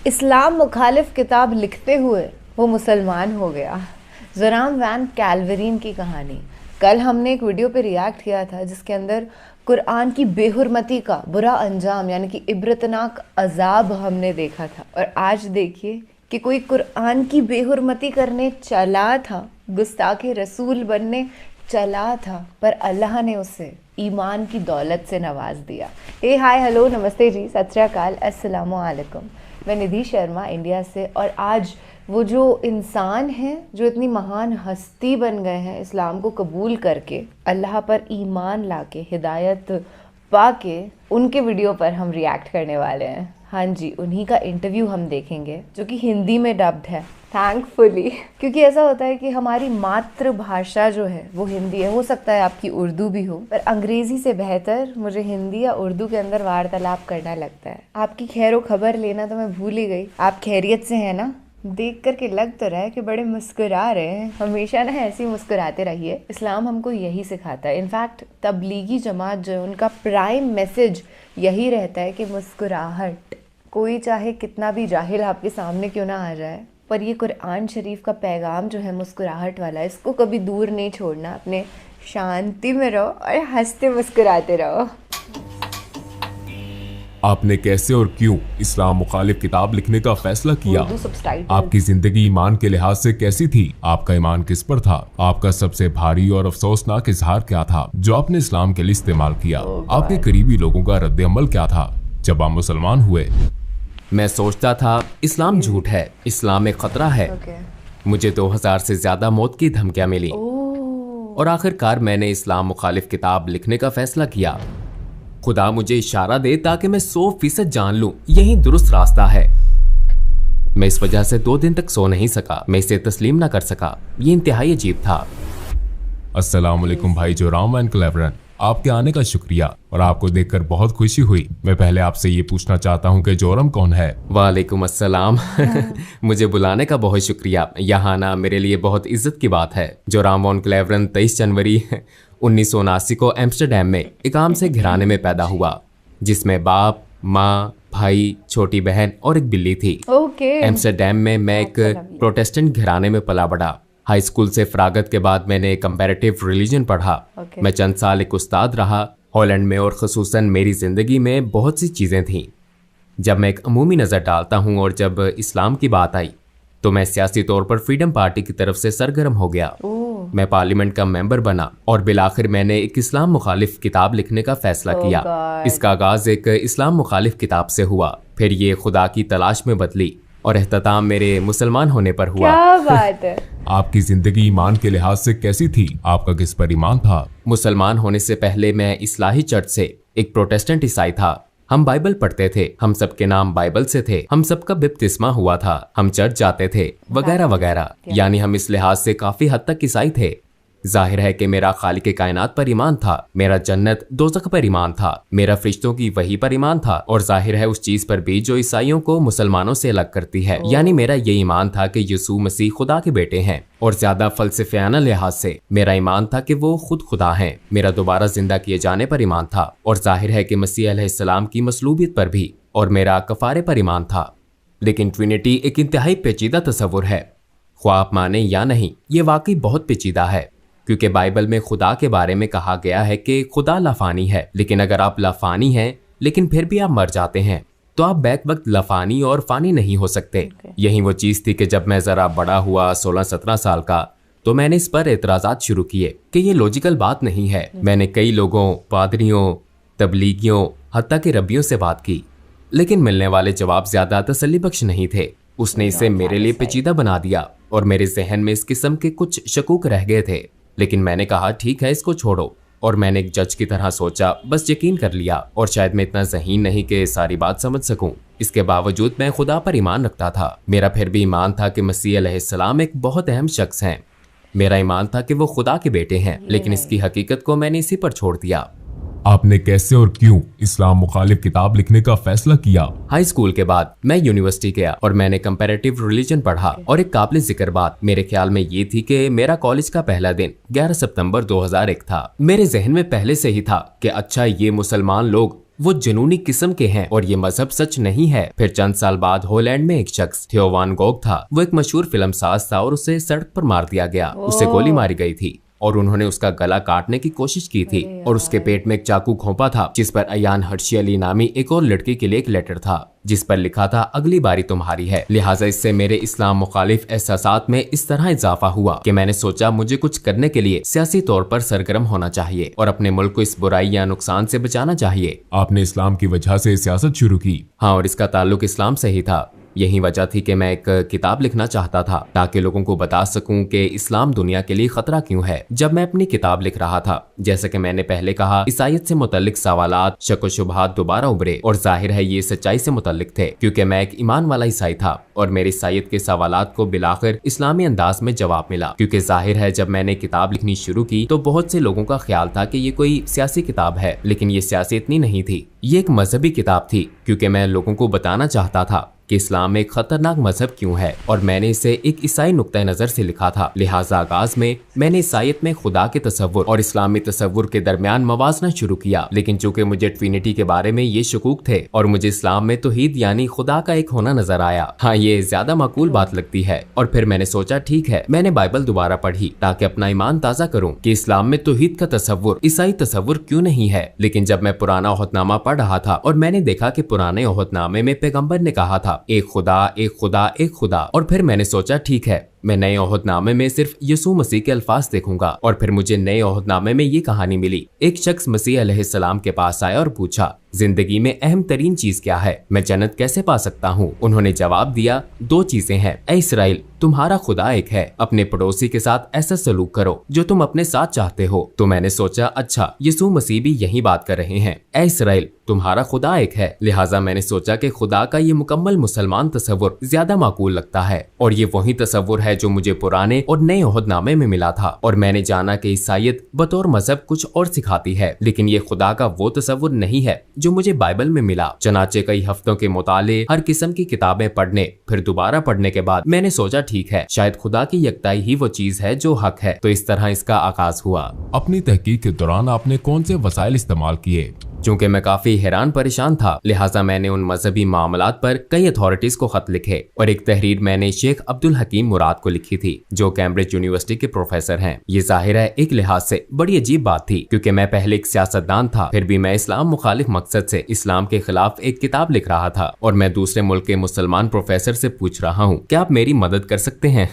इस्लाम मुखालिफ किताब लिखते हुए वो मुसलमान हो गया। जोराम वैन कैल्वरीन की कहानी। कल हमने एक वीडियो पे रिएक्ट किया था जिसके अंदर कुरान की बेहुरमती का बुरा अंजाम यानी कि इब्रतनाक अजाब हमने देखा था। और आज देखिए कि कोई कुरान की बेहुरमती करने चला था, गुस्ताखे रसूल बनने चला था, पर अल्लाह ने उसे ईमान की दौलत से नवाज दिया। हे हाय हेलो नमस्ते जी, सत श्री अकाल, अस्सलामु अलैकुम। मैं निधि शर्मा इंडिया से। और आज वो जो इंसान हैं जो इतनी महान हस्ती बन गए हैं इस्लाम को कबूल करके, अल्लाह पर ईमान लाके, हिदायत पाके, उनके वीडियो पर हम रिएक्ट करने वाले हैं। हाँ जी, उन्हीं का इंटरव्यू हम देखेंगे जो कि हिंदी में डब्ड है, थैंकफुली। क्योंकि ऐसा होता है कि हमारी मातृभाषा जो है वो हिंदी है, हो सकता है आपकी उर्दू भी हो, पर अंग्रेज़ी से बेहतर मुझे हिंदी या उर्दू के अंदर वार्तालाप करना लगता है। आपकी खैरो खबर लेना तो मैं भूल ही गई। आप खैरियत से हैं ना? देख करके लग तो रहा है कि बड़े मुस्कुरा रहे हैं। हमेशा ना ऐसे ही मुस्कुराते रहिए। इस्लाम हमको यही सिखाता है। इनफैक्ट तबलीगी जमात जो है उनका प्राइम मैसेज यही रहता है कि मुस्कुराहट। कोई चाहे कितना भी जाहिल आपके सामने क्यों ना आ जाए, पर ये कुरान शरीफ का पैगाम जो है मुस्कुराहट वाला, इसको कभी दूर नहीं छोड़ना। अपने शांति में रहो और हंसते मुस्कुराते रहो। आपने कैसे और क्यों इस्लाम मुखालिफ किताब लिखने का फैसला किया? आपकी जिंदगी ईमान के लिहाज से कैसी थी? आपका ईमान किस पर था? आपका सबसे भारी और अफसोसनाक इजहार क्या था जो आपने इस्लाम के लिए इस्तेमाल किया? आपके करीबी लोगों का रद्द अमल क्या था जब आप मुसलमान हुए? मैं सोचता था इस्लाम झूठ है, इस्लाम एक खतरा है। मुझे 2000 से ज्यादा मौत की धमकियां मिली और आखिरकार मैंने इस्लाम मुखालिफ किताब लिखने का फैसला किया। खुदा मुझे इशारा दे ताकि मैं 100% जान लूं यही दुरुस्त रास्ता है। मैं इस वजह से 2 दिन तक सो नहीं सका। मैं इसे तस्लीम ना कर सका। ये इंतहाई अजीब था। अस्सलाम वालेकुम भाई जोराम वैन कैल्वरीन, आपके आने का शुक्रिया और आपको देखकर बहुत खुशी हुई। मैं पहले आपसे ये पूछना चाहता हूँ कि जोरम कौन है? वालेकुम अस्सलाम। मुझे बुलाने का बहुत शुक्रिया। यहाँ आना मेरे लिए बहुत इज्जत की बात है। जोराम वैन कैल्वरीन 23 जनवरी 1979 को एम्स्टरडैम में एक आम से घराने में पैदा हुआ जिसमें बाप, माँ, भाई, छोटी बहन और एक बिल्ली थी। एम्स्टरडैम में मैं एक प्रोटेस्टेंट घराने में पला बढ़ा। हाई स्कूल से फरागत के बाद मैंने कंपैरेटिव रिलीजन पढ़ा। मैं चंद साल एक उस्ताद रहा हॉलैंड में, और ख़ुसूसन मेरी ज़िंदगी में बहुत सी चीज़ें थीं। जब मैं एक अमूमी नज़र डालता हूँ और जब इस्लाम की बात आई तो मैं सियासी तौर पर फ्रीडम पार्टी की तरफ से सरगर्म हो गया। मैं पार्लियामेंट का मेंबर बना और बिलाखिर मैंने एक इस्लाम मुखालिफ किताब लिखने का फैसला किया। इसका आगाज एक इस्लाम मुखालिफ किताब से हुआ, फिर ये खुदा की तलाश में बदली और एहतताम मेरे मुसलमान होने पर हुआ। क्या बात है। आपकी जिंदगी ईमान के लिहाज से कैसी थी? आपका किस पर ईमान था? मुसलमान होने से पहले मैं इस्लाही चर्च से एक प्रोटेस्टेंट ईसाई था। हम बाइबल पढ़ते थे, हम सबके नाम बाइबल से थे, हम सबका बपतिस्मा हुआ था, हम चर्च जाते थे, वगैरह वगैरह। यानी हम इस लिहाज से काफी हद तक ईसाई थे। जाहिर है कि मेरा खालिक कायनात पर ईमान था, मेरा जन्नत दोज़ख पर ईमान था, मेरा फरिश्तों की वही पर ईमान था, और जाहिर है उस चीज पर भी जो ईसाइयों को मुसलमानों से अलग करती है। यानी मेरा ये ईमान था कि यीशु मसीह खुदा के बेटे हैं, और ज्यादा फलसफियाना लिहाज से मेरा ईमान था कि वो खुद खुदा हैं। मेरा दोबारा जिंदा किए जाने पर ईमान था, और जाहिर है कि मसीह अलैहिस्सलाम की मसलूबियत पर भी, और मेरा कफारे पर ईमान था। लेकिन ट्रिनिटी एक इंतहाई पेचीदा तस्वुर है, ख्वाह आप माने या नहीं, ये वाकई बहुत पेचीदा है। क्योंकि बाइबल में खुदा के बारे में कहा गया है कि खुदा लाफानी है। लेकिन अगर आप लाफानी हैं लेकिन फिर भी आप मर जाते हैं तो आप बैक वक्त लाफानी और फानी नहीं हो सकते। यही वो चीज़ थी कि जब मैं ज़रा बड़ा हुआ 16-17 साल का, तो मैंने इस पर एतराज़ात शुरू किए कि ये लॉजिकल बात नहीं है। मैंने कई लोगों, पादरियों, तबलीगियों, हत्ता के रब्बियों से बात की, लेकिन मिलने वाले जवाब ज़्यादा तसल्ली बख्श नहीं थे। उसने इसे मेरे लिए पेचीदा बना दिया और मेरे जहन में इस किस्म के कुछ शकूक रह गए थे। लेकिन मैंने कहा ठीक है, इसको छोड़ो, और मैंने एक जज की तरह सोचा, बस यकीन कर लिया। और शायद मैं इतना ज़हीन नहीं कि सारी बात समझ सकूं। इसके बावजूद मैं खुदा पर ईमान रखता था। मेरा फिर भी ईमान था कि मसीह अलैहिस्सलाम एक बहुत अहम शख्स हैं। मेरा ईमान था कि वो खुदा के बेटे हैं, लेकिन इसकी हकीकत को मैंने इसी पर छोड़ दिया। आपने कैसे और क्यों इस्लाम मुखालिफ किताब लिखने का फैसला किया? हाई स्कूल के बाद मैं यूनिवर्सिटी गया और मैंने कंपैरेटिव रिलीजन पढ़ा। और एक काबिल जिक्र बात मेरे ख्याल में ये थी कि मेरा कॉलेज का पहला दिन 11 सितंबर 2001 था। मेरे जहन में पहले से ही था कि अच्छा, ये मुसलमान लोग वो जुनूनी किस्म के हैं और ये मजहब सच नहीं है। फिर चंद साल बाद हॉलैंड में एक शख्स थियो वान गोग था। वो एक मशहूर फिल्मसाज था और उसे सड़क पर मार दिया गया। उसे गोली मारी गई थी और उन्होंने उसका गला काटने की कोशिश की थी और उसके पेट में एक चाकू घोंपा था जिस पर अयान हर्षी अली नामी एक और लड़की के लिए एक लेटर था जिस पर लिखा था अगली बारी तुम्हारी है। लिहाजा इससे मेरे इस्लाम मुखालिफ एहसासात में इस तरह इजाफा हुआ कि मैंने सोचा मुझे कुछ करने के लिए सियासी तौर पर सरगर्म होना चाहिए और अपने मुल्क को इस बुराई या नुकसान से बचाना चाहिए। आपने इस्लाम की वजह से सियासत शुरू की? हाँ, और इसका ताल्लुक इस्लाम से ही था। यही वजह थी कि मैं एक किताब लिखना चाहता था ताकि लोगों को बता सकूं कि इस्लाम दुनिया के लिए खतरा क्यों है। जब मैं अपनी किताब लिख रहा था, जैसे कि मैंने पहले कहा, ईसाईयत से मुतल्लिक सवालात, शक व शुबहात दोबारा उभरे और जाहिर है ये सच्चाई से मुतल्लिक थे क्योंकि मैं एक ईमान वाला ईसाई था और मेरे ईसाईयत के सवालात को बिलाखिर इस्लामी अंदाज में जवाब मिला। क्योंकि जाहिर है जब मैंने किताब लिखनी शुरू की तो बहुत से लोगों का ख्याल था कि ये कोई सियासी किताब है, लेकिन ये सियासी इतनी नहीं थी। ये एक मजहबी किताब थी क्योंकि मैं लोगों को बताना चाहता था कि इस्लाम एक खतरनाक मजहब क्यों है और मैंने इसे एक ईसाई नुक्ता नजर से लिखा था। लिहाजा आगाज में मैंने ईसाईयत में खुदा के तसव्वुर और इस्लामी तसव्वुर के दरमियान मवाजना शुरू किया, लेकिन चूंकि मुझे ट्रिनिटी के बारे में ये शकूक थे और मुझे इस्लाम में तौहीद यानी खुदा का एक होना नजर आया, हाँ ये ज्यादा माकूल बात लगती है। और फिर मैंने सोचा ठीक है, मैंने बाइबल दोबारा पढ़ी ताकि अपना ईमान ताजा करूँ कि इस्लाम में तौहीद का तसव्वुर ईसाई तसव्वुर क्यों नहीं है। लेकिन जब मैं पुराना ओहदनामा पढ़ रहा था और मैंने देखा कि पुराने ओहदनामे में पैगम्बर ने कहा था एक खुदा एक खुदा एक खुदा, और फिर मैंने सोचा ठीक है मैं नए ओहदनामे में सिर्फ यसू मसीह के अल्फाज देखूंगा। और फिर मुझे नए ओहदनामे में ये कहानी मिली। एक शख्स मसीह अलैहिस्सलाम के पास आया और पूछा जिंदगी में अहम तरीन चीज क्या है, मैं जन्नत कैसे पा सकता हूँ। उन्होंने जवाब दिया 2 चीजें हैं, ए इसराइल तुम्हारा खुदा एक है, अपने पड़ोसी के साथ ऐसा सलूक करो जो तुम अपने साथ चाहते हो। तो मैंने सोचा अच्छा यसू मसीह भी यही बात कर रहे हैं, ए इसराइल तुम्हारा खुदा एक है। लिहाजा मैंने सोचा कि खुदा का ये मुकम्मल मुसलमान तसव्वुर ज्यादा माकूल लगता है और ये वही तसव्वुर है जो मुझे पुराने और नए ओहदनामे में मिला था। और मैंने जाना कि ईसाईयत बतौर मजहब कुछ और सिखाती है, लेकिन ये खुदा का वो तसव्वुर नहीं है जो मुझे बाइबल में मिला। चनाचे कई हफ्तों के मुताले, हर किस्म की किताबें पढ़ने फिर दोबारा पढ़ने के बाद मैंने सोचा ठीक है शायद खुदा की यकताई ही वो चीज है जो हक है। तो इस तरह इसका आगाज हुआ। अपनी तहकीक के दौरान आपने कौन से वसाइल इस्तेमाल किए? चूंकि मैं काफी हैरान परेशान था, लिहाजा मैंने उन मजहबी मामलात पर कई अथॉरिटीज को खत लिखे और एक तहरीर मैंने शेख अब्दुल हकीम मुराद को लिखी थी जो कैम्ब्रिज यूनिवर्सिटी के प्रोफेसर हैं। ये जाहिर है एक लिहाज से बड़ी अजीब बात थी क्योंकि मैं पहले एक सियासतदान था, फिर भी मैं इस्लाम मुखालिफ मकसद से इस्लाम के खिलाफ एक किताब लिख रहा था और मैं दूसरे मुल्क के मुसलमान प्रोफेसर से पूछ रहा हूँ क्या आप मेरी मदद कर सकते हैं।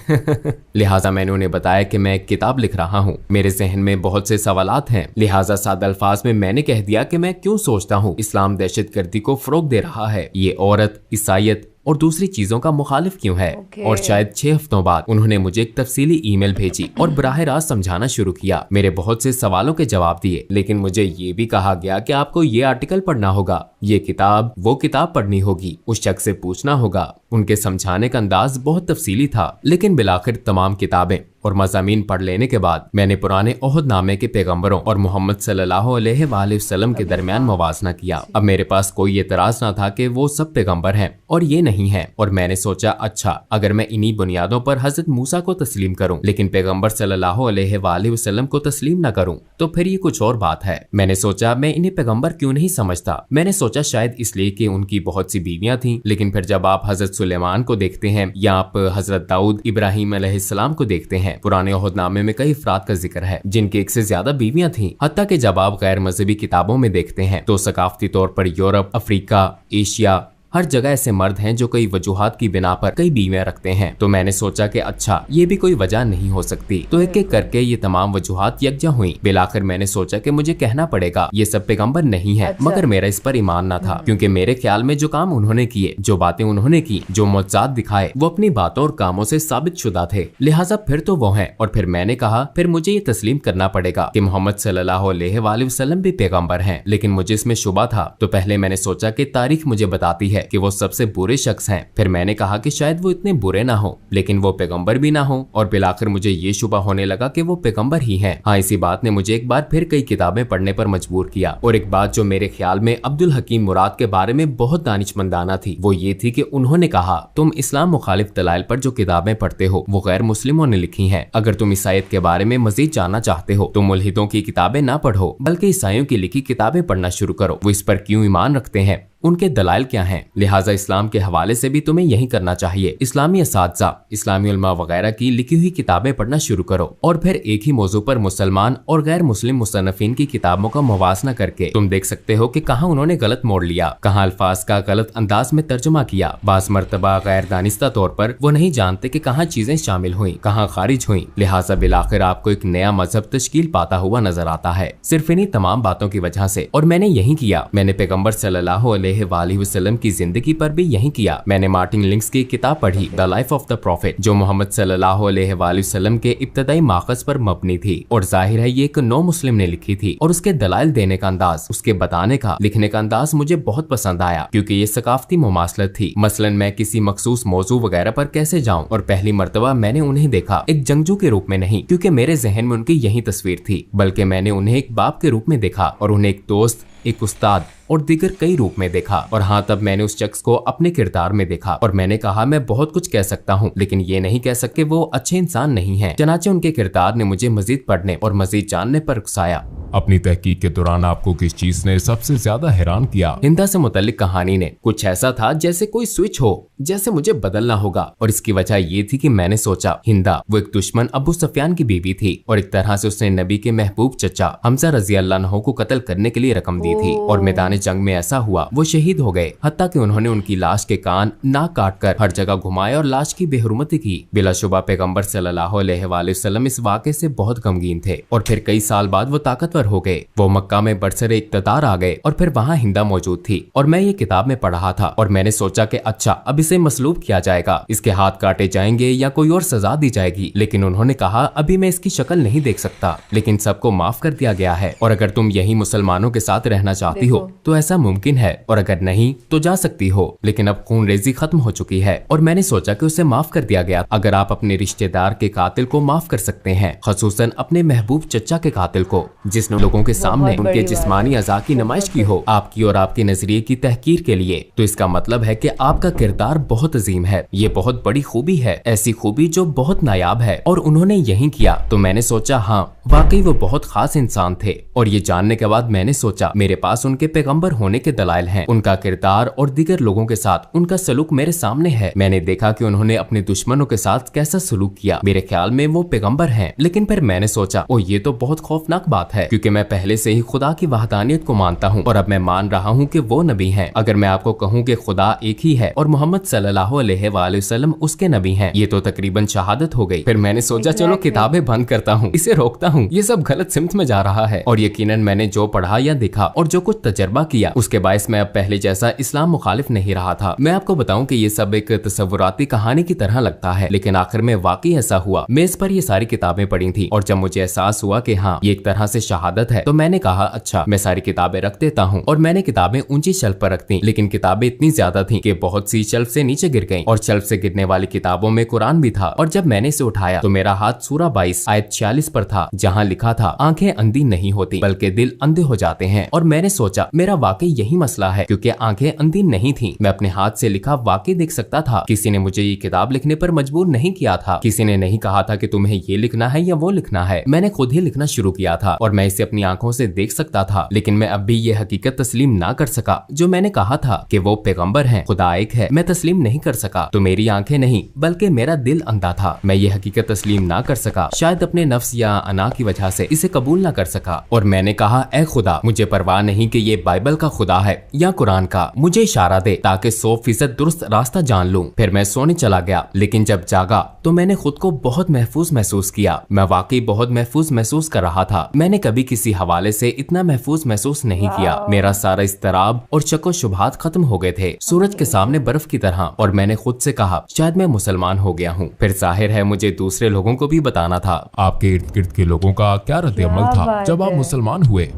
लिहाजा मैंने उन्हें बताया कि मैं एक किताब लिख रहा हूँ, मेरे जहन में बहुत से सवालात हैं। लिहाजा सादा अल्फाज में मैंने कह दिया कि मैं क्यों सोचता हूँ इस्लाम दहशतगर्दी को फरोग दे रहा है, ये औरत, ईसाईयत और दूसरी चीजों का मुखालिफ क्यों है। और शायद 6 हफ्तों बाद उन्होंने मुझे एक तफसीली ईमेल भेजी और बराह रास्त समझाना शुरू किया। मेरे बहुत से सवालों के जवाब दिए, लेकिन मुझे ये भी कहा गया कि आपको ये आर्टिकल पढ़ना होगा, ये किताब वो किताब पढ़नी होगी, उस शख्स से पूछना होगा। उनके समझाने का अंदाज बहुत तफसीली था, लेकिन बिलाखिर तमाम किताबें और मज़ामीन पढ़ लेने के बाद मैंने पुराने ओहदनामे के पैगंबरों और मोहम्मद सल्लल्लाहु अलैहि वसल्लम के दरमियान मवाजना किया। अब मेरे पास कोई एतराज ना था कि वो सब पैगंबर हैं और ये नहीं है। और मैंने सोचा अच्छा अगर मैं इन्हीं बुनियादों पर हजरत मूसा को तस्लीम करूं लेकिन पैगंबर सल्लल्लाहु अलैहि वसल्लम को तस्लीम न करूं तो फिर ये कुछ और बात है। मैंने सोचा मैं इन्हें पैगंबर क्यों नहीं समझता। मैंने सोचा शायद इसलिए कि उनकी बहुत सी बीवियां थीं, लेकिन फिर जब आप हजरत सुलेमान को देखते हैं या आप हजरत दाऊद इब्राहिम अलैहिस्सलाम को देखते हैं, पुराने ओहदनामे में कई अफराद का जिक्र है जिनके 1 से ज्यादा बीवियां थीं। हत्ता कि जब आप गैर मजहबी किताबों में देखते हैं तो सकाफती तौर पर यूरोप, अफ्रीका, एशिया, हर जगह ऐसे मर्द हैं जो कई वजूहात की बिना पर कई बीवियां रखते हैं। तो मैंने सोचा कि अच्छा ये भी कोई वजह नहीं हो सकती। तो एक एक करके ये तमाम वजूहात यकजा हुई। बिलाखिर मैंने सोचा कि मुझे कहना पड़ेगा ये सब पैगंबर नहीं है। अच्छा। मगर मेरा इस पर ईमान न था क्योंकि मेरे ख्याल में जो काम उन्होंने किए, जो बातें उन्होंने की, जो मौजज़ात दिखाए वो अपनी बातों और कामों से साबित शुदा थे। लिहाजा फिर तो वो है। और फिर मैंने कहा फिर मुझे ये तस्लीम करना पड़ेगा कि मोहम्मद सल्लल्लाहु अलैहि वसल्लम भी पैगंबर हैं। लेकिन मुझे इसमें शुबा था। तो पहले मैंने सोचा कि तारीख मुझे बताती है कि वो सबसे बुरे शख्स हैं। फिर मैंने कहा कि शायद वो इतने बुरे ना हो, लेकिन वो पैगंबर भी ना हो, और बिलाखिर मुझे ये शुबा होने लगा कि वो पैगंबर ही हैं। हाँ, इसी बात ने मुझे एक बार फिर कई किताबें पढ़ने पर मजबूर किया। और एक बात जो मेरे ख्याल में अब्दुल हकीम मुराद के बारे में बहुत दानिशमंदाना थी, वो ये थी कि उन्होंने कहा, तुम इस्लाम मुखालिफ दलाइल पर जो किताबें पढ़ते हो वो गैर मुस्लिमों ने लिखी हैं। अगर तुम ईसाईयत के बारे में मजीद जानना चाहते हो तो मुल्हिदों की किताबें ना पढ़ो, बल्कि ईसाइयों की लिखी किताबें पढ़ना शुरू करो। वो इस पर क्यों ईमान रखते हैं, उनके दलाइल क्या हैं, लिहाजा इस्लाम के हवाले से भी तुम्हें यही करना चाहिए। इस्लामी असातिज़ा, इस्लामी उलमा वगैरह की लिखी हुई किताबें पढ़ना शुरू करो, और फिर एक ही मौजू पर मुसलमान और गैर मुस्लिम मुसन्निफीन की किताबों का मुवाजना करके तुम देख सकते हो कि कहाँ उन्होंने गलत मोड़ लिया, कहाँ अल्फाज का गलत अंदाज में तर्जुमा किया। बाज़ मर्तबा गैर दानिस्ता तौर पर वो नहीं जानते कि कहाँ चीजें शामिल हुई, कहाँ खारिज हुई। लिहाजा बिलाखिर आपको एक नया मजहब तश्कील पाता हुआ नजर आता है, सिर्फ इन्हीं तमाम बातों की वजह से। और मैंने यही किया। मैंने पैगंबर सल्लल्लाहु अलैहि वसल्लम की जिंदगी पर भी यही किया। मैंने मार्टिन लिंक्स की किताब पढ़ी, the life of the profit, जो मोहम्मद सल्लल्लाहु अलैहि वसल्लम के इब्तदाई माखज़ पर मबनी थी, और जाहिर है ये एक नौ मुस्लिम ने लिखी थी। और उसके दलाइल देने का अंदाज, उसके बताने का, लिखने का अंदाज मुझे बहुत पसंद आया, क्योंकि ये सकाफती मुमासलत थी। मसलन मैं किसी मखसूस मौजू वगैरह पर कैसे जाऊं, और पहली मर्तबा मैंने उन्हें देखा एक जंगजू के रूप में नहीं, क्योंकि मेरे जहन में उनकी यही तस्वीर थी, बल्कि मैंने उन्हें एक बाप के रूप में देखा, और उन्हें एक दोस्त, एक उस्ताद और दीगर कई रूप में देखा। और हाँ, तब मैंने उस शख्स को अपने किरदार में देखा, और मैंने कहा मैं बहुत कुछ कह सकता हूँ, लेकिन ये नहीं कह सकते वो अच्छे इंसान नहीं हैं। चनाचे उनके किरदार ने मुझे मजीद पढ़ने और मजीद जानने पर उकसाया। अपनी तहकीक के दौरान आपको किस चीज ने सबसे ज्यादा हैरान किया? हिंदा से मुतल्लिक कहानी ने कुछ ऐसा था जैसे कोई स्विच हो, जैसे मुझे बदलना होगा। और इसकी वजह ये थी कि मैंने सोचा, हिंदा वो एक दुश्मन अबू सुफियान की बीवी थी, और एक तरह से उसने नबी के महबूब चचा हमजा रजी अल्लाह अन्हु को कत्ल करने के लिए रकम दी थी। और मैदान जंग में ऐसा हुआ, वो शहीद हो गए, हत्ता कि उन्होंने उनकी लाश के कान नाक काट कर हर जगह घुमाए और लाश की बेहुरमती की। बिलाशुबा पैगंबर सल्लल्लाहु अलैहि वसल्लम इस वाक़े से बहुत गमगीन थे, और फिर कई साल बाद वो ताकतवर हो गए। वो मक्का में बरसरे इक़्तिदार आ गए, और फिर वहाँ हिंदा मौजूद थी, और मैं ये किताब में पढ़ा था, और मैंने सोचा कि अच्छा अब इसे मसलूब किया जाएगा, इसके हाथ काटे जाएंगे या कोई और सजा दी जाएगी। लेकिन उन्होंने कहा अभी मैं इसकी शक्ल नहीं देख सकता, लेकिन सबको माफ कर दिया गया है, और अगर तुम यही मुसलमानों के साथ रहना चाहती हो तो ऐसा मुमकिन है, और अगर नहीं तो जा सकती हो, लेकिन अब खून रेजी खत्म हो चुकी है। और मैंने सोचा कि उसे माफ कर दिया गया। अगर आप अपने रिश्तेदार के कातिल को माफ कर सकते हैं, खसूसन अपने महबूब चचा के कातिल को, जिसने लोगों के सामने उनके जिस्मानी अज़ा की नुमाइश की हो आपकी और आपके नजरिए की तहकीर के लिए, तो इसका मतलब है कि आपका किरदार बहुत अजीम है। ये बहुत बड़ी खूबी है, ऐसी खूबी जो बहुत नायाब है, और उन्होंने यही किया। तो मैंने सोचा हाँ वाकई वो बहुत खास इंसान थे। और ये जानने के बाद मैंने सोचा मेरे पास उनके पैगंबर होने के दलाइल हैं, उनका किरदार और दीगर लोगों के साथ उनका सलूक मेरे सामने है। मैंने देखा कि उन्होंने अपने दुश्मनों के साथ कैसा सलूक किया। मेरे ख्याल में वो पैगंबर हैं। लेकिन फिर मैंने सोचा ओ ये तो बहुत खौफनाक बात है, क्योंकि मैं पहले से ही खुदा की वहदानियत को मानता हूँ, और अब मैं मान रहा हूँ कि वो नबी हैं। अगर मैं आपको कहूँ कि खुदा एक ही है और मोहम्मद सल्लल्लाहु अलैहि वसल्लम उसके नबी हैं, ये तो तकरीबन शहादत हो गई। फिर मैंने सोचा चलो किताबें बंद करता हूँ, इसे रोकता हूँ, ये सब गलत सिमत में जा रहा है। और यकीनन मैंने जो पढ़ा या देखा और जो कुछ तजर्बा किया, उसके बायस मैं अब पहले जैसा इस्लाम मुखालिफ नहीं रहा था। मैं आपको बताऊं कि ये सब एक तसव्वुराती कहानी की तरह लगता है, लेकिन आखिर में वाकई ऐसा हुआ। मेज पर ये सारी किताबें पढ़ी थी, और जब मुझे एहसास हुआ कि हाँ ये एक तरह से शहादत है, तो मैंने कहा अच्छा मैं सारी किताबें रख देता हूँ। और मैंने किताबें ऊंची शेल्फ पर रख दी, लेकिन किताबें इतनी ज्यादा थी कि बहुत सी शेल्फ से नीचे गिर गईं, और शेल्फ से गिरने वाली किताबों में कुरान भी था। और जब मैंने इसे उठाया तो मेरा हाथ सूरा 22 आयत 46 पर था, जहाँ लिखा था आंखें अंधी नहीं होती बल्कि दिल अंधे हो जाते हैं। और मैंने सोचा मेरा वाकई यही मसला है, क्योंकि आंखें अंधी नहीं थी। मैं अपने हाथ से लिखा वाकई देख सकता था। किसी ने मुझे ये किताब लिखने पर मजबूर नहीं किया था, किसी ने नहीं कहा था कि तुम्हें ये लिखना है या वो लिखना है। मैंने खुद ही लिखना शुरू किया था, और मैं इसे अपनी आंखों से देख सकता था। लेकिन मैं अब भी ये हकीकत तस्लीम ना कर सका जो मैंने कहा था कि वो पैगंबर हैं, खुदा एक है, मैं तस्लीम नहीं कर सका। तो मेरी आंखें नहीं बल्कि मेरा दिल अंधा था। मैं ये हकीकत तस्लीम ना कर सका, शायद अपने नफ्स या अना की वजह से इसे कबूल ना कर सका। और मैंने कहा ऐ खुदा, मुझे परवाह नहीं कि ये बाइबल का खुदा है या कुरान का, मुझे इशारा दे ताकि 100% दुरुस्त रास्ता जान लूं। फिर मैं सोने चला गया, लेकिन जब जागा तो मैंने खुद को बहुत महफूज महसूस किया। मैं वाकई बहुत महफूज महसूस कर रहा था। मैंने कभी किसी हवाले से इतना महफूज महसूस नहीं किया। मेरा सारा इस्तराब और शक व शुबहात खत्म हो गए थे, सूरज के सामने बर्फ की तरह। और मैंने खुद से कहा शायद मैं मुसलमान हो गया हूँ। फिर जाहिर है मुझे दूसरे लोगों को भी बताना था। आपके इर्द गिर्द के लोगों का क्या रद्द अमल था जब आप मुसलमान हुए?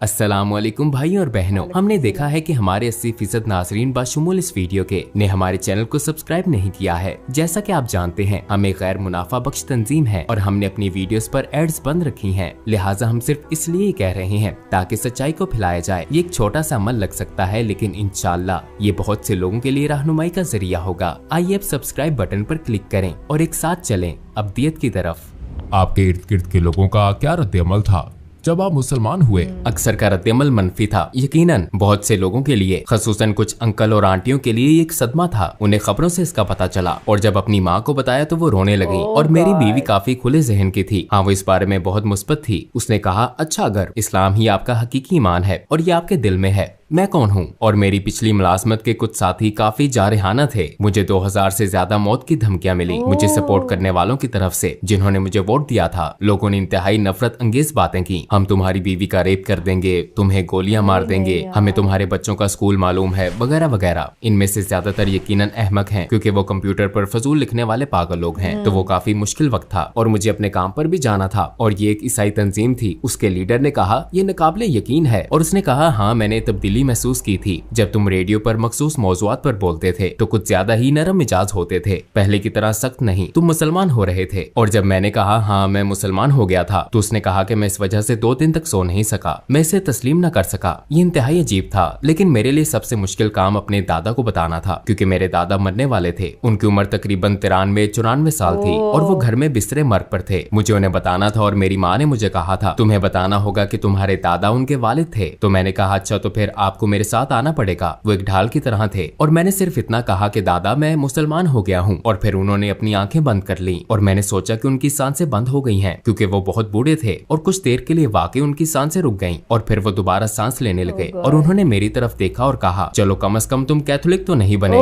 अस्सलामुअलैकुम भाई और बहनों, हमने देखा है कि हमारे 80% नाजरीन बाशुमूल इस वीडियो के ने हमारे चैनल को सब्सक्राइब नहीं किया है। जैसा कि आप जानते हैं, हम एक गैर मुनाफा बख्श तंजीम है और हमने अपनी वीडियोस पर एड्स बंद रखी हैं। लिहाजा हम सिर्फ इसलिए कह रहे हैं ताकि सच्चाई को फैलाया जाए। ये एक छोटा सा अमल लग सकता है, लेकिन इंशाअल्लाह ये बहुत से लोगों के लिए रहनुमाई का जरिया होगा। आइए अब सब्सक्राइब बटन पर क्लिक करें और एक साथ चलें अब्दियत की तरफ। आपके इर्द गिर्द के लोगों का क्या रद्द-ए-अमल था जब आप मुसलमान हुए? अक्सर का रद्द-ए-अमल मनफी था। यकीनन बहुत से लोगों के लिए, खसूसन कुछ अंकल और आंटियों के लिए एक सदमा था। उन्हें खबरों से इसका पता चला और जब अपनी माँ को बताया तो वो रोने लगी। और मेरी बीवी काफी खुले जहन की थी। हाँ, वो इस बारे में बहुत मुस्बत थी। उसने कहा, अच्छा अगर इस्लाम ही आपका हकीकी ईमान है और ये आपके दिल में है, मैं कौन हूँ? और मेरी पिछली मुलाजमत के कुछ साथी काफी जारहाना थे। मुझे 2000 से ज्यादा मौत की धमकियां मिली मुझे सपोर्ट करने वालों की तरफ से जिन्होंने मुझे वोट दिया था। लोगों ने इंतहाई नफरत अंगेज बातें की। हम तुम्हारी बीवी का रेप कर देंगे, तुम्हें गोलियां मार देंगे, हमें तुम्हारे बच्चों का स्कूल मालूम है, वगैरह वगैरह। इनमें से ज्यादातर यकीनन अहमक हैं, क्योंकि वो कंप्यूटर पर फजूल लिखने वाले पागल लोग हैं। तो वो काफी मुश्किल वक्त था और मुझे अपने काम पर भी जाना था। और ये एक ईसाई तंजीम थी। उसके लीडर ने कहा, ये नाकाबिले यकीन है। और उसने कहा, हाँ, मैंने तब्दीली महसूस की थी। जब तुम रेडियो पर मखसूस मौजुआत पर बोलते थे तो कुछ ज्यादा ही नरम मिजाज होते थे, पहले की तरह सख्त नहीं। तुम मुसलमान हो रहे थे। और जब मैंने कहा हाँ मैं मुसलमान हो गया था, तो उसने कहा कि मैं इस वजह से 2 दिन तक सो नहीं सका। मैं इसे तस्लीम न कर सका। ये इंतहाई अजीब था। लेकिन मेरे लिए सबसे मुश्किल काम अपने दादा को बताना था, क्योंकि मेरे दादा मरने वाले थे। उनकी उम्र तकरीबन 93-94 साल थी और वो घर में बिस्तरे मर्ग पर थे। मुझे उन्हें बताना था और मेरी माँ ने मुझे कहा था, तुम्हें बताना होगा कि तुम्हारे दादा उनके वालिद थे। तो मैंने कहा, अच्छा तो फिर आपको मेरे साथ आना पड़ेगा। वो एक ढाल की तरह थे। और मैंने सिर्फ इतना कहा कि दादा मैं मुसलमान हो गया हूँ। और फिर उन्होंने अपनी आंखें बंद कर ली और मैंने सोचा कि उनकी सांसें बंद हो गई हैं, क्योंकि वो बहुत बूढ़े थे। और कुछ देर के लिए वाकई उनकी सांसें रुक गईं और फिर वो दोबारा सांस लेने लगे। और उन्होंने मेरी तरफ देखा और कहा, चलो कम से कम तुम कैथोलिक तो नहीं बने।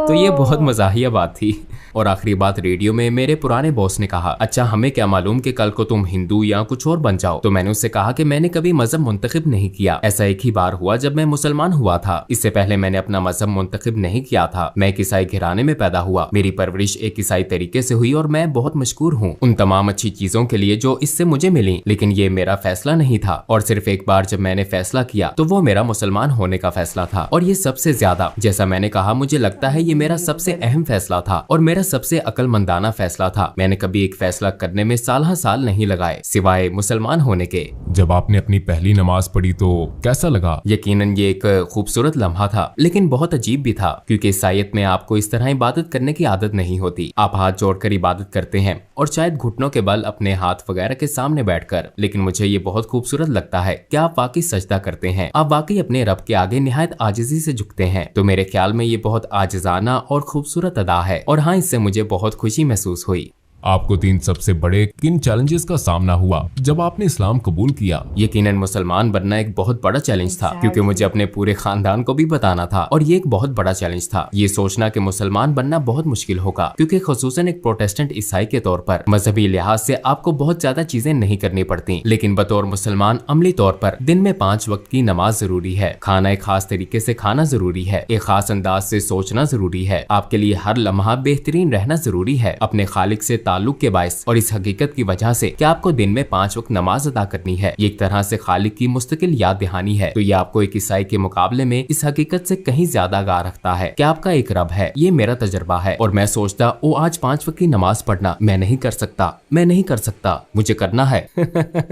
तो ये बहुत मजाहिया बात थी। और आखिरी बात, रेडियो में मेरे पुराने बॉस ने कहा, अच्छा हमें क्या मालूम कि कल को तुम हिंदू या कुछ और बन जाओ। तो मैंने उससे कहा कि मैंने कभी मजहब मुंतखब नहीं किया। ऐसा एक ही बार हुआ जब मैं मुसलमान हुआ था। इससे पहले मैंने अपना मजहब मुंतखब नहीं किया था। मैं एक ईसाई घराने में पैदा हुआ। मेरी परवरिश एक ईसाई तरीके से हुई और मैं बहुत मशकूर हूँ उन तमाम अच्छी चीजों के लिए जो इससे मुझे मिली। लेकिन ये मेरा फैसला नहीं था। और सिर्फ एक बार जब मैंने फैसला किया तो वो मेरा मुसलमान होने का फैसला था। और ये सबसे ज्यादा, जैसा मैंने कहा, मुझे लगता है ये मेरा सबसे अहम फैसला था और मेरा सबसे अक्लमंदाना फैसला था। मैंने कभी एक फैसला करने में साल नहीं लगाए सिवाय मुसलमान होने के। जब आपने अपनी पहली नमाज पढ़ी तो कैसा लगा? यकीनन ये एक खूबसूरत लम्हा था, लेकिन बहुत अजीब भी था, क्योंकि ईसाईयत में आपको इस तरह इबादत करने की आदत नहीं होती। आप हाथ जोड़कर इबादत करते हैं और शायद घुटनों के बल अपने हाथ वगैरह के सामने बैठकर। लेकिन मुझे ये बहुत खूबसूरत लगता है कि आप वाकई सजदा करते हैं। आप वाकई अपने रब के आगे निहायत आजिजी से झुकते हैं। तो मेरे ख्याल में ये बहुत आजिजाना और खूबसूरत अदा है। और हाँ, इससे मुझे बहुत खुशी महसूस हुई। आपको 3 सबसे बड़े किन चैलेंजेस का सामना हुआ जब आपने इस्लाम कबूल किया? यकीनन मुसलमान बनना एक बहुत बड़ा चैलेंज था, क्योंकि मुझे अपने पूरे खानदान को भी बताना था। और ये एक बहुत बड़ा चैलेंज था, ये सोचना कि मुसलमान बनना बहुत मुश्किल होगा, क्योंकि खुसूसन एक प्रोटेस्टेंट ईसाई के तौर पर मजहबी लिहाज से आपको बहुत ज्यादा चीजें नहीं करनी पड़ती। लेकिन बतौर मुसलमान अमली तौर पर दिन में 5 वक्त की नमाज जरूरी है, खाना एक खास तरीके से खाना जरूरी है, एक खास अंदाज से सोचना जरूरी है, आपके लिए हर लम्हा बेहतरीन रहना जरूरी है, अपने खालिक से ताल्लुक के बायस और इस हकीकत की वजह से कि आपको दिन में 5 वक्त नमाज अदा करनी है। ये एक तरह से खालिक की मुस्तकिल याद दहानी है। तो ये आपको एक ईसाई के मुकाबले में इस हकीकत से कहीं ज्यादा आगाह रखता है कि आपका एक रब है। ये मेरा तजर्बा है। और मैं सोचता, ओ आज 5 वक्त की नमाज पढ़ना मैं नहीं कर सकता, मैं नहीं कर सकता, मुझे करना है।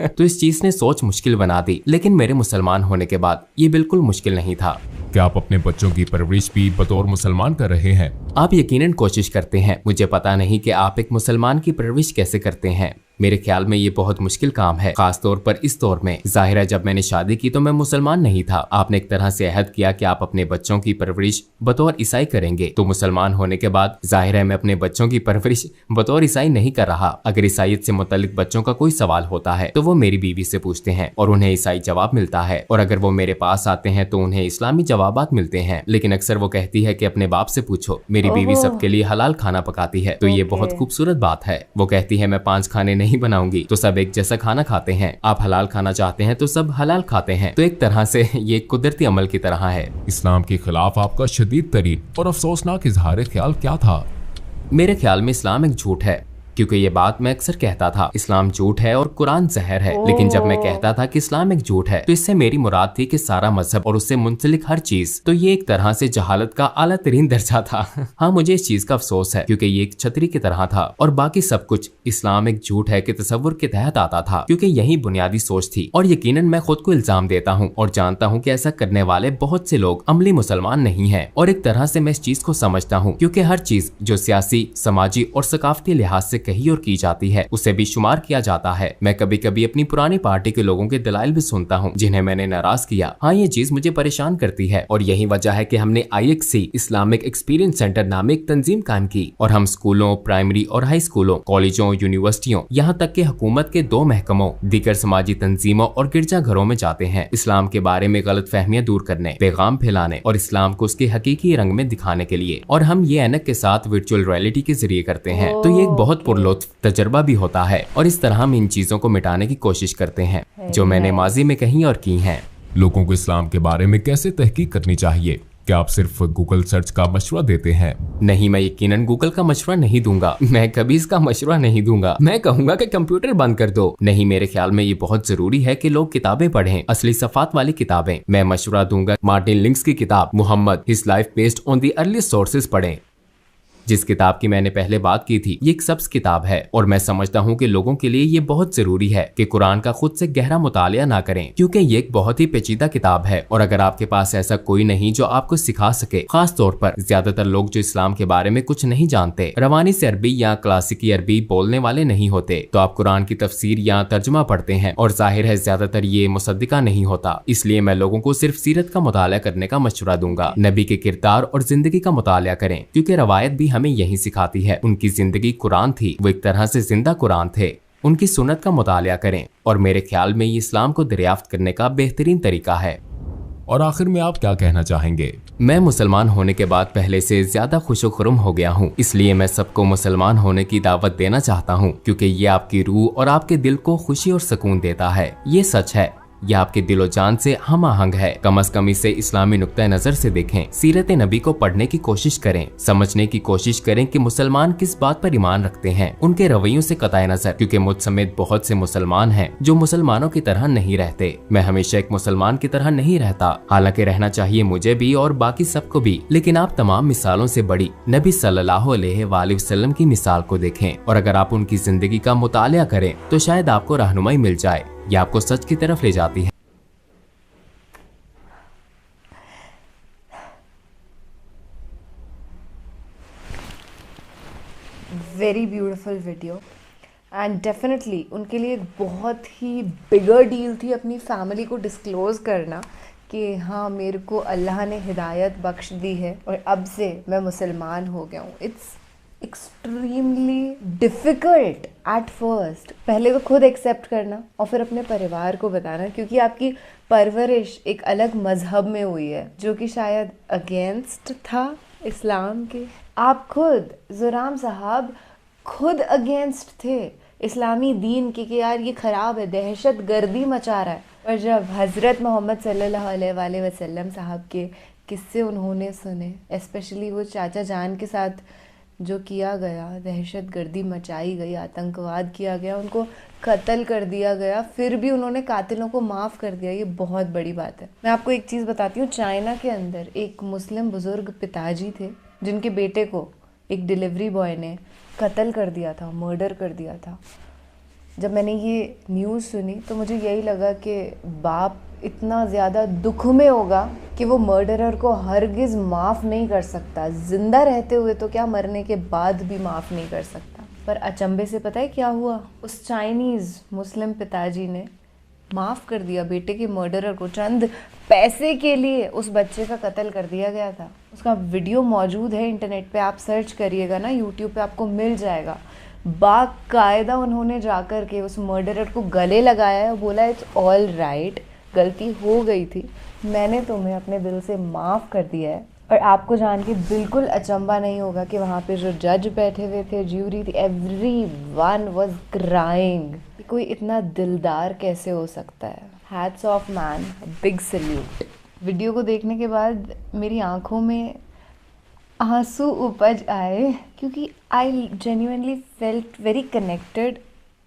तो इस चीज ने सोच मुश्किल बना दी। लेकिन मेरे मुसलमान होने के बाद ये बिल्कुल मुश्किल नहीं था। क्या आप अपने बच्चों की परवरिश भी बतौर मुसलमान कर रहे हैं? आप यकीनन कोशिश करते हैं। मुझे पता नहीं कि आप एक मुसलमान की परवरिश कैसे करते हैं। मेरे ख्याल में ये बहुत मुश्किल काम है, खास तौर पर इस दौर में। जाहिर है जब मैंने शादी की तो मैं मुसलमान नहीं था। आपने एक तरह से अहद किया कि आप अपने बच्चों की परवरिश बतौर ईसाई करेंगे। तो मुसलमान होने के बाद जाहिर है मैं अपने बच्चों की परवरिश बतौर ईसाई नहीं कर रहा। अगर ईसाईयत से मुतल्लिक बच्चों का कोई सवाल होता है तो वो मेरी बीवी से पूछते हैं और उन्हें ईसाई जवाब मिलता है। और अगर वो मेरे पास आते हैं तो उन्हें इस्लामी जवाबात मिलते हैं। लेकिन अक्सर वो कहती है कि अपने बाप से पूछो। मेरी बीवी सबके लिए हलाल खाना पकाती है, तो ये बहुत खूबसूरत बात है। वो कहती है मैं 5 खाने नहीं बनाऊंगी तो सब एक जैसा खाना खाते हैं। आप हलाल खाना चाहते हैं तो सब हलाल खाते हैं। तो एक तरह से ये कुदरती अमल की तरह है। इस्लाम के खिलाफ आपका शदीद तरीन और अफसोसनाक इजहार ख्याल क्या था? मेरे ख्याल में इस्लाम एक झूठ है। क्योंकि ये बात मैं अक्सर कहता था, इस्लाम झूठ है और कुरान जहर है। लेकिन जब मैं कहता था कि इस्लाम एक झूठ है तो इससे मेरी मुराद थी कि सारा मजहब और उससे मुंसलिक हर चीज। तो ये एक तरह से जहालत का आला तरीन दर्जा था। हाँ, मुझे इस चीज का अफसोस है क्योंकि ये एक छतरी की तरह था और बाकी सब कुछ इस्लाम एक झूठ है कि तस्वुर के तहत आता था, क्योंकि यही बुनियादी सोच थी। और यकीनन मैं खुद को इल्जाम देता हूँ और जानता हूँ कि ऐसा करने वाले बहुत से लोग अमली मुसलमान नहीं है। और एक तरह से मैं इस चीज को समझता हूँ, क्योंकि हर चीज जो सियासी, समाजी और सकाफती लिहाज से कही और की जाती है उसे भी शुमार किया जाता है। मैं कभी कभी अपनी पुरानी पार्टी के लोगों के दलाइल भी सुनता हूँ जिन्हें मैंने नाराज किया। हाँ, ये चीज मुझे परेशान करती है और यही वजह है कि हमने IXC इस्लामिक एक्सपीरियंस सेंटर नामे एक तंजीम कायम की और हम स्कूलों, प्राइमरी और हाई स्कूलों, कॉलेजों, यूनिवर्सिटियों, यहाँ तक कि हुकूमत के 2 महकमों, दीगर समाजी तंजीमों और गिरजाघरों में जाते हैं इस्लाम के बारे में गलत फहमियां दूर करने, पैगाम फैलाने और इस्लाम को उसके हकीकी रंग में दिखाने के लिए। और हम ये ऐनक के साथ वर्चुअल रियलिटी के जरिए करते हैं। तो ये एक बहुत पुरलुत्फ तजर्बा भी होता है और इस तरह हम इन चीजों को मिटाने की कोशिश करते हैं जो मैंने माजी में कही और की हैं। लोगों को इस्लाम के बारे में कैसे तहकीक करनी चाहिए? क्या आप सिर्फ गूगल सर्च का मशवरा देते हैं? नहीं, मैं यकीनन गूगल का मशवरा नहीं दूंगा। मैं कभी इसका मशवरा नहीं दूंगा। मैं कहूंगा कि कंप्यूटर बंद कर दो। नहीं, मेरे ख्याल में ये बहुत जरूरी है कि लोग किताबें पढ़ें, असली सफात वाली किताबें। मैं मशवरा दूंगा मार्टिन लिंक्स की किताब Muhammad his life based on the earliest sources पढ़ें। जिस किताब की मैंने पहले बात की थी, ये एक सब्ज किताब है और मैं समझता हूँ कि लोगों के लिए ये बहुत जरूरी है कि कुरान का खुद से गहरा मुतालिया ना करें, क्योंकि ये एक बहुत ही पेचीदा किताब है। और अगर आपके पास ऐसा कोई नहीं जो आपको सिखा सके, खास तौर पर ज्यादातर लोग जो इस्लाम के बारे में कुछ नहीं जानते, रवानी से अरबी या क्लासिकी अरबी बोलने वाले नहीं होते, तो आप कुरान की तफसीर या तर्जुमा पढ़ते हैं और जाहिर है ज्यादातर ये मुसद्दिका नहीं होता। इसलिए मैं लोगों को सिर्फ सीरत का मुतालिया करने का मशवरा दूंगा। नबी के किरदार और जिंदगी का मुतालिया करें, क्योंकि रवायत भी हमें यही सिखाती है। उनकी जिंदगी कुरान थी, वो एक तरह से जिंदा कुरान थे। उनकी सुन्नत का मुतालिया करें और मेरे ख्याल में ये इस्लाम को दरियाफ्त करने का बेहतरीन तरीका है। और आखिर में आप क्या कहना चाहेंगे? मैं मुसलमान होने के बाद पहले से ज्यादा खुशो-खुर्म हो गया हूँ, इसलिए मैं सबको मुसलमान होने की दावत देना चाहता हूँ, क्योंकि ये आपकी रूह और आपके दिल को खुशी और सुकून देता है। ये सच है, यह आपके दिलो जान से हम आहंग है। कम अज कम इसे इस्लामी नुक्ता नजर से देखें, सीरत नबी को पढ़ने की कोशिश करें, समझने की कोशिश करें कि मुसलमान किस बात पर ईमान रखते हैं, उनके रवैयों से कताए नजर, क्योंकि मुझ समेत बहुत से मुसलमान हैं जो मुसलमानों की तरह नहीं रहते। मैं हमेशा एक मुसलमान की तरह नहीं रहता, हालांकि रहना चाहिए मुझे भी और बाकी सबको भी। लेकिन आप तमाम मिसालों से बड़ी नबी सल्लल्लाहु अलैहि वसल्लम की मिसाल को देखें और अगर आप उनकी जिंदगी का मुतालिया करें तो शायद आपको रहनुमाई मिल जाए। ये आपको सच की तरफ ले जाती है। Very beautiful video and definitely उनके लिए एक बहुत ही बिगर डील थी अपनी फैमिली को डिस्क्लोज करना कि हाँ, मेरे को अल्लाह ने हिदायत बख्श दी है और अब से मैं मुसलमान हो गया हूँ। It's extremely difficult at first, पहले तो खुद एक्सेप्ट करना और फिर अपने परिवार को बताना, क्योंकि आपकी परवरिश एक अलग मज़हब में हुई है जो कि शायद अगेंस्ट था इस्लाम के। आप खुद ज़ुराम साहब खुद अगेंस्ट थे इस्लामी दीन के कि यार ये ख़राब है, दहशत गर्दी मचा रहा है। और जब हज़रत मोहम्मद सल्लल्लाहु अलैहि वसल्लम साहब के किस्से उन्होंने सुने, स्पेशली वो चाचा जान के साथ जो किया गया, दहशत गर्दी मचाई गई, आतंकवाद किया गया, उनको कत्ल कर दिया गया, फिर भी उन्होंने कातिलों को माफ़ कर दिया, ये बहुत बड़ी बात है। मैं आपको एक चीज़ बताती हूँ, चाइना के अंदर एक मुस्लिम बुज़ुर्ग पिताजी थे जिनके बेटे को एक डिलीवरी बॉय ने कत्ल कर दिया था, मर्डर कर दिया था। जब मैंने ये न्यूज़ सुनी तो मुझे यही लगा कि बाप इतना ज़्यादा दुख में होगा कि वो मर्डरर को हरगिज़ माफ़ नहीं कर सकता, ज़िंदा रहते हुए तो क्या, मरने के बाद भी माफ़ नहीं कर सकता। पर अचंभे से पता है क्या हुआ, उस चाइनीज़ मुस्लिम पिताजी ने माफ़ कर दिया बेटे के मर्डरर को। चंद पैसे के लिए उस बच्चे का कत्ल कर दिया गया था। उसका वीडियो मौजूद है इंटरनेट पे, आप सर्च करिएगा ना, यूट्यूब पे आपको मिल जाएगा। बाकायदा उन्होंने जाकर के उस मर्डरर को गले लगाया है, बोला इट्स ऑल राइट, गलती हो गई थी, मैंने तुम्हें अपने दिल से माफ़ कर दिया है। और आपको जान के बिल्कुल अचंभा नहीं होगा कि वहाँ पे जो जज बैठे हुए थे, ज्यूरी थी, एवरीवन वाज क्राइंग। कोई इतना दिलदार कैसे हो सकता है। Hats off man, big salute. Video को देखने के बाद मेरी आंखों में आंसू उपज आए क्योंकि I genuinely felt very connected.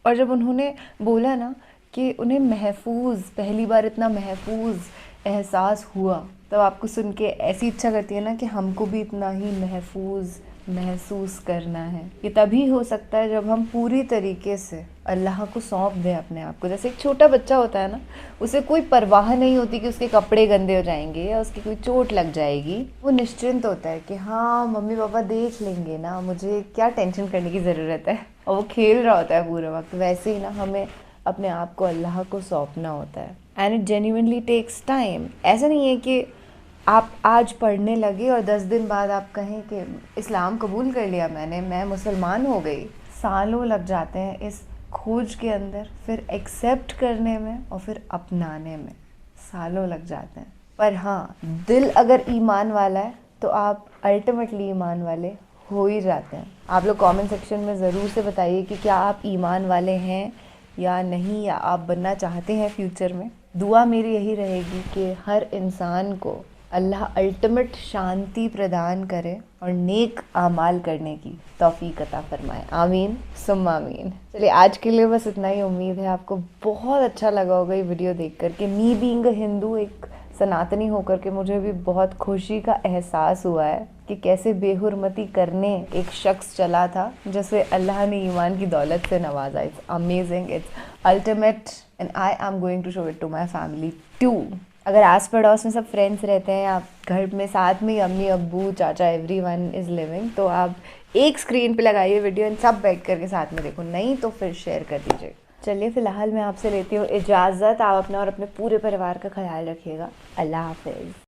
और जब उन्होंने बोला ना कि उन्हें महफूज, पहली बार इतना महफूज एहसास हुआ, तब आपको सुन के ऐसी इच्छा करती है ना कि हमको भी इतना ही महफूज महसूस करना है। ये तभी हो सकता है जब हम पूरी तरीके से अल्लाह को सौंप दें अपने आप को। जैसे एक छोटा बच्चा होता है ना, उसे कोई परवाह नहीं होती कि उसके कपड़े गंदे हो जाएंगे या उसकी कोई चोट लग जाएगी। वो निश्चिंत होता है कि हाँ मम्मी पापा देख लेंगे ना, मुझे क्या टेंशन करने की ज़रूरत है। और वो खेल रहा होता है पूरे वक्त। वैसे ही ना हमें अपने आप को अल्लाह को सौंपना होता है। And it genuinely takes time. ऐसा नहीं है कि आप आज पढ़ने लगे और 10 दिन बाद आप कहें कि इस्लाम कबूल कर लिया मैंने, मैं मुसलमान हो गई। सालों लग जाते हैं इस खोज के अंदर, फिर एक्सेप्ट करने में और फिर अपनाने में सालों लग जाते हैं। पर हाँ, दिल अगर ईमान वाला है तो आप अल्टीमेटली ईमान वाले हो ही जाते हैं। आप लोग कमेंट सेक्शन में ज़रूर से बताइए कि क्या आप ईमान वाले हैं या नहीं, या आप बनना चाहते हैं फ्यूचर में। दुआ मेरी यही रहेगी कि हर इंसान को अल्लाह अल्टीमेट शांति प्रदान करे और नेक आमाल करने की तौफीक अता फरमाए। आमीन सुम्मा आमीन। चलिए आज के लिए बस इतना ही। उम्मीद है आपको बहुत अच्छा लगा होगा ये वीडियो देख कर के। मी बीइंग अ हिंदू, एक सनातनी होकर के मुझे भी बहुत खुशी का एहसास हुआ है कि कैसे बेहुरमती करने एक शख्स चला था जिसे अल्लाह ने ईमान की दौलत से नवाजा। It's amazing, it's ultimate and I am going to show it to my family too. अगर आस पड़ोस में सब फ्रेंड्स रहते हैं, आप घर में साथ में अम्मी अब्बू चाचा एवरीवन इज़ लिविंग, तो आप एक स्क्रीन पे लगाइए वीडियो एंड सब बैठ करके साथ में देखो। नहीं तो फिर शेयर कर दीजिए। चलिए फ़िलहाल मैं आपसे लेती हूँ इजाज़त। आप अपना और अपने पूरे परिवार का ख्याल रखिएगा। अल्लाह हाफिज़।